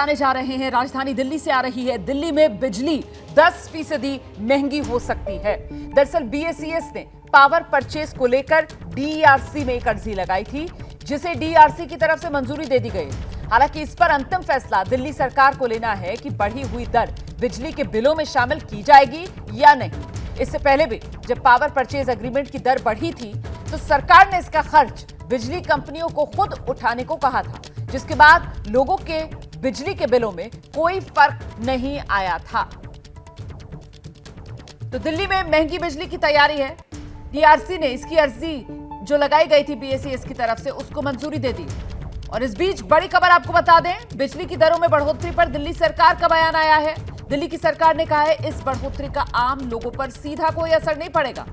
बताने जा रहे हैं, राजधानी दिल्ली से आ रही है। दिल्ली में बिजली 10% महंगी हो सकती है। दरअसल बीएसईएस ने पावर परचेज को लेकर डीईआरसी में एक अर्जी लगाई थी, जिसे डीईआरसी की तरफ से मंजूरी दे दी गई। हालांकि इस पर अंतिम फैसला दिल्ली सरकार को लेना है कि बढ़ी हुई दर बिजली के बिलों में शामिल की जाएगी या नहीं। इससे पहले भी जब पावर परचेज एग्रीमेंट की दर बढ़ी थी तो सरकार ने इसका खर्च बिजली कंपनियों को खुद उठाने को कहा था, जिसके बाद लोगों के बिजली के बिलों में कोई फर्क नहीं आया था। तो दिल्ली में महंगी बिजली की तैयारी है। डीआरसी ने इसकी अर्जी जो लगाई गई थी बीएसईएस की तरफ से, उसको मंजूरी दे दी। और इस बीच बड़ी खबर आपको बता दें, बिजली की दरों में बढ़ोतरी पर दिल्ली सरकार का बयान आया है। दिल्ली की सरकार ने कहा है इस बढ़ोतरी का आम लोगों पर सीधा कोई असर नहीं पड़ेगा।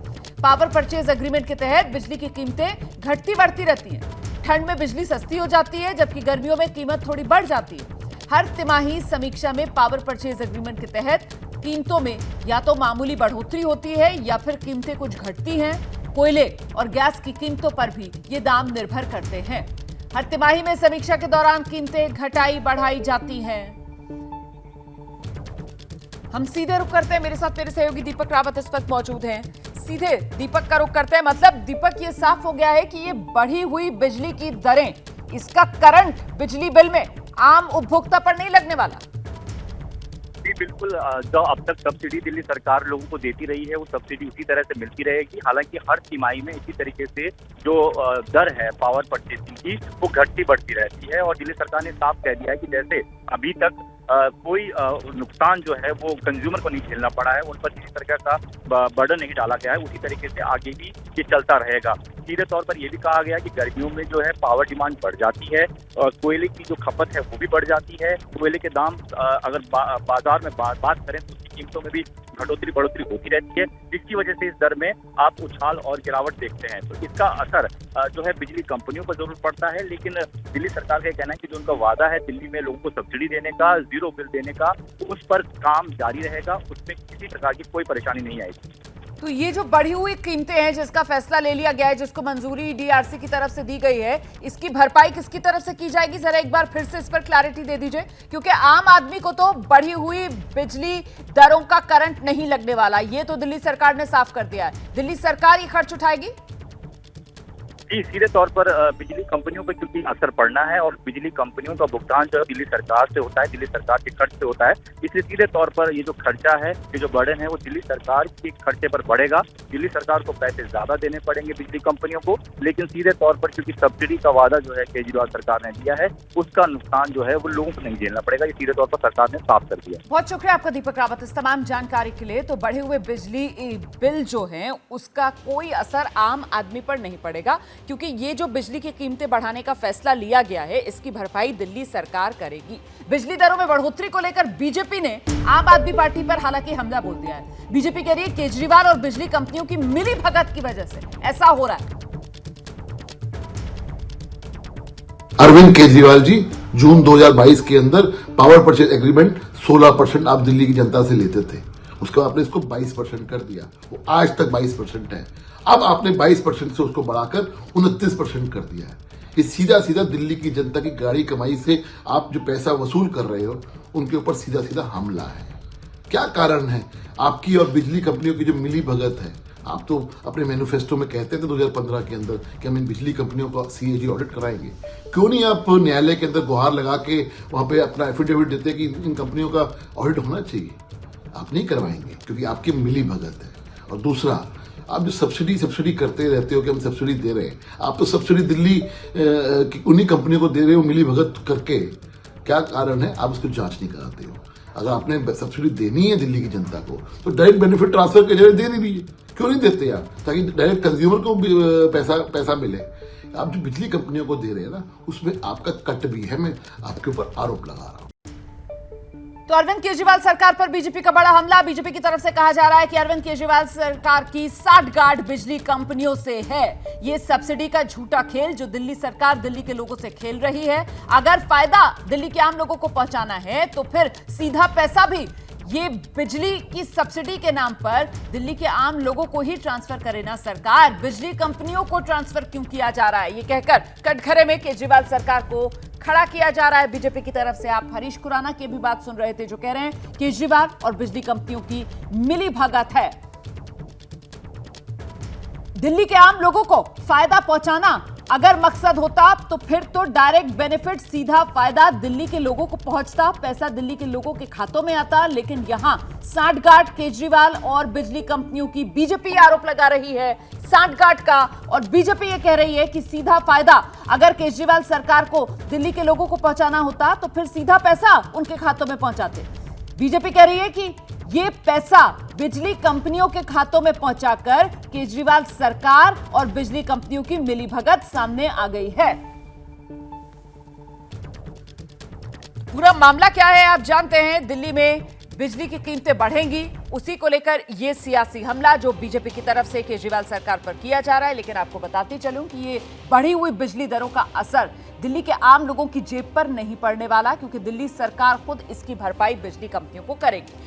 पावर परचेज एग्रीमेंट के तहत बिजली की कीमतें घटती बढ़ती रहती हैं। ठंड में बिजली सस्ती हो जाती है, जबकि गर्मियों में कीमत थोड़ी बढ़ जाती है। हर तिमाही समीक्षा में पावर परचेज एग्रीमेंट के तहत कीमतों में या तो मामूली बढ़ोतरी होती है या फिर कीमतें कुछ घटती हैं। कोयले और गैस की कीमतों पर भी ये दाम निर्भर करते हैं। हर तिमाही में समीक्षा के दौरान कीमतें घटाई बढ़ाई जाती हैं। हम सीधे रुख करते हैं, मेरे साथ मेरे सहयोगी दीपक रावत इस वक्त मौजूद हैं। सीधे दीपक का रुख करते हैं। मतलब दीपक, ये साफ हो गया है कि ये बढ़ी हुई बिजली की दरें, इसका करंट बिजली बिल में आम उपभोक्ता पर नहीं लगने वाला। जी बिल्कुल, जो अब तक सब्सिडी दिल्ली सरकार लोगों को देती रही है वो सब्सिडी उसी तरह से मिलती रहेगी। हालांकि हर तिमाही में इसी तरीके से जो दर है पावर परचेसिंग की वो घटती बढ़ती रहती है। और दिल्ली सरकार ने साफ कह दिया है कि जैसे अभी तक कोई नुकसान जो है वो कंज्यूमर को नहीं झेलना पड़ा है, उन पर किसी तरह का बर्डन नहीं डाला गया है, उसी तरीके से आगे भी ये चलता रहेगा। सीधे तौर पर यह भी कहा गया कि गर्मियों में जो है पावर डिमांड बढ़ जाती है और कोयले की जो खपत है वो भी बढ़ जाती है। कोयले के दाम अगर बाजार में बात करें तो उसकी कीमतों में भी घटोतरी बढ़ोतरी होती रहती है, जिसकी वजह से इस दर में आप उछाल और गिरावट देखते हैं। तो इसका असर जो है बिजली कंपनियों को जरूर पड़ता है, लेकिन दिल्ली सरकार का कहना है कि जो उनका वादा है दिल्ली में लोगों को सब्सिडी देने का, जीरो बिल देने का, उस पर काम जारी रहेगा। उसमें किसी प्रकार की कोई परेशानी नहीं आएगी। तो ये जो बढ़ी हुई कीमतें हैं, जिसका फैसला ले लिया गया है, जिसको मंजूरी डीआरसी की तरफ से दी गई है, इसकी भरपाई किसकी तरफ से की जाएगी? जरा एक बार फिर से इस पर क्लैरिटी दे दीजिए, क्योंकि आम आदमी को तो बढ़ी हुई बिजली दरों का करंट नहीं लगने वाला। ये तो दिल्ली सरकार ने साफ कर दिया है। दिल्ली सरकार ये खर्च उठाएगी? जी, सीधे तौर पर बिजली कंपनियों पर क्योंकि असर पड़ना है और बिजली कंपनियों का भुगतान जो है दिल्ली सरकार से होता है, दिल्ली सरकार के खर्च से होता है, इसलिए सीधे तौर पर ये जो खर्चा है, ये जो बर्डन है वो दिल्ली सरकार के खर्चे पर बढ़ेगा। दिल्ली सरकार को पैसे ज्यादा देने पड़ेंगे बिजली कंपनियों को, लेकिन सीधे तौर पर क्योंकि सब्सिडी का वादा जो है केजरीवाल सरकार ने दिया है, उसका नुकसान जो है वो लोगों को नहीं झेलना पड़ेगा। ये सीधे तौर पर सरकार ने साफ कर दिया। बहुत शुक्रिया आपका दीपक रावत इस तमाम जानकारी के लिए। तो बढ़े हुए बिजली बिल जो है उसका कोई असर आम आदमी पर नहीं पड़ेगा, क्योंकि ये जो बिजली की कीमतें बढ़ाने का फैसला लिया गया है, इसकी भरपाई दिल्ली सरकार करेगी। बिजली दरों में बढ़ोतरी को लेकर बीजेपी ने आम आदमी पार्टी पर हालांकि हमला बोल दिया है। बीजेपी कह रही है केजरीवाल और बिजली कंपनियों की मिली भगत की वजह से ऐसा हो रहा है। अरविंद केजरीवाल जी जून 2022 के अंदर पावर परचेज एग्रीमेंट 16% आप दिल्ली की जनता से लेते थे, उसके बाद आपने इसको 22% कर दिया, वो आज तक 22% है। अब आपने 22% से उसको बढ़ाकर 29% कर दिया है। ये सीधा सीधा दिल्ली की जनता की गाड़ी कमाई से आप जो पैसा वसूल कर रहे हो उनके ऊपर सीधा सीधा हमला है। क्या कारण है आपकी और बिजली कंपनियों की जो मिली भगत है? आप तो अपने मैनिफेस्टो में कहते थे 2015 के अंदर कि हम इन बिजली कंपनियों का सीएजी ऑडिट कराएंगे। क्यों नहीं आप न्यायालय के अंदर गुहार लगा के वहां पे अपना एफिडेविट देते कि इन कंपनियों का ऑडिट होना चाहिए? आप नहीं करवाएंगे क्योंकि आपकी मिली भगत है। और दूसरा, आप जो सब्सिडी करते रहते हो कि हम सब्सिडी दे रहे हैं, आप तो सब्सिडी दिल्ली उन्हीं कंपनियों को दे रहे हो मिली भगत करके। क्या कारण है आप उसको जांच नहीं कराते हो? अगर आपने सब्सिडी देनी है दिल्ली की जनता को तो डायरेक्ट बेनिफिट ट्रांसफर के जरिए दे दीजिए। क्यों नहीं देते आप, ताकि डायरेक्ट कंज्यूमर को पैसा मिले? आप जो बिजली कंपनियों को दे रहे हैं ना, उसमें आपका कट भी है। मैं आपके ऊपर आरोप लगा रहा हूं। तो अरविंद केजरीवाल सरकार पर बीजेपी का बड़ा हमला। बीजेपी की तरफ से कहा जा रहा है कि अरविंद केजरीवाल सरकार की साठगांठ बिजली कंपनियों से है। ये सब्सिडी का झूठा खेल जो दिल्ली सरकार दिल्ली के लोगों से खेल रही है। अगर फायदा दिल्ली के आम लोगों को पहुंचाना है तो फिर सीधा पैसा भी ये बिजली की सब्सिडी के नाम पर दिल्ली के आम लोगों को ही ट्रांसफर करे ना सरकार, बिजली कंपनियों को ट्रांसफर क्यों किया जा रहा है? ये कहकर कटघरे में केजरीवाल सरकार को खड़ा किया जा रहा है बीजेपी की तरफ से। आप हरीश खुराना की भी बात सुन रहे थे, जो कह रहे हैं केजरीवाल और बिजली कंपनियों की मिली भगत है। दिल्ली के आम लोगों को फायदा पहुंचाना अगर मकसद होता तो फिर तो डायरेक्ट बेनिफिट, सीधा फायदा दिल्ली के लोगों को पहुंचता, पैसा दिल्ली के लोगों के खातों में आता। लेकिन यहां सांठगांठ केजरीवाल और बिजली कंपनियों की बीजेपी आरोप लगा रही है सांठगांठ का, और बीजेपी ये कह रही है कि सीधा फायदा अगर केजरीवाल सरकार को दिल्ली के लोगों को पहुंचाना होता तो फिर सीधा पैसा उनके खातों में पहुंचाते। बीजेपी कह रही है कि ये पैसा बिजली कंपनियों के खातों में पहुंचाकर केजरीवाल सरकार और बिजली कंपनियों की मिलीभगत सामने आ गई है। पूरा मामला क्या है आप जानते हैं। दिल्ली में बिजली की कीमतें बढ़ेंगी, उसी को लेकर यह सियासी हमला जो बीजेपी की तरफ से केजरीवाल सरकार पर किया जा रहा है। लेकिन आपको बताती चलूं कि ये बढ़ी हुई बिजली दरों का असर दिल्ली के आम लोगों की जेब पर नहीं पड़ने वाला, क्योंकि दिल्ली सरकार खुद इसकी भरपाई बिजली कंपनियों को करेगी।